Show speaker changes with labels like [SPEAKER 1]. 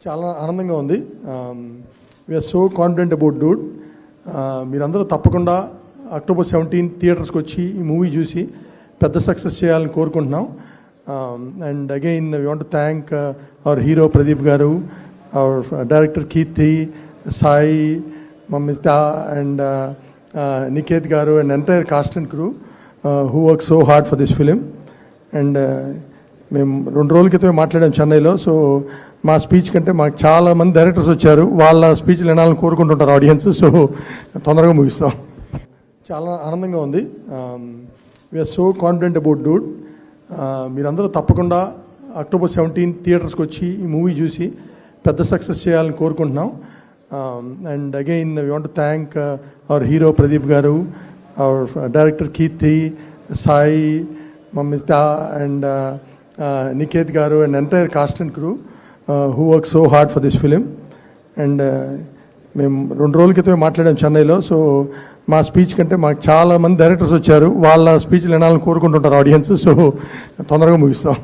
[SPEAKER 1] చాలా ఆనందంగా ఉంది. We're so confident about dude. మీరందరూ తప్పకుండా October 17 థియేటర్స్కి వచ్చి ఈ మూవీ చూసి పెద్ద సక్సెస్ చేయాలని కోరుకుంటున్నాం. And again we want to thank our hero Pradeep garu, our director Keerthi, Sai, Mamitha and Niketh garu and entire cast and crew who work so hard for this film. And మేము 2 రోజుల క్రితమే మాట్లాడాం చెన్నైలో. సో మా స్పీచ్ కంటే మాకు చాలా మంది డైరెక్టర్స్ వచ్చారు, వాళ్ళ స్పీచ్లు వినాలని కోరుకుంటుంటారు ఆడియన్స్. సో తొందరగా ముగిస్తాం. చాలా ఆనందంగా ఉంది. We're so confident about dude. మీరందరూ తప్పకుండా October 17 థియేటర్స్కి వచ్చి ఈ మూవీ చూసి పెద్ద సక్సెస్ చేయాలని కోరుకుంటున్నాం. And again we want to thank our hero Pradeep garu, our director Keerthi, Sai, Mamitha and Niketh garu and entire cast and crew who work so hard for this film. And మేము 2 రోజుల క్రితమే మాట్లాడాం చెన్నైలో. సో మా స్పీచ్ కంటే మాకు చాలా మంది డైరెక్టర్స్ వచ్చారు, వాళ్ళ స్పీచ్లు వినాలని కోరుకుంటుంటారు ఆడియన్స్. సో తొందరగా ముగిస్తాం.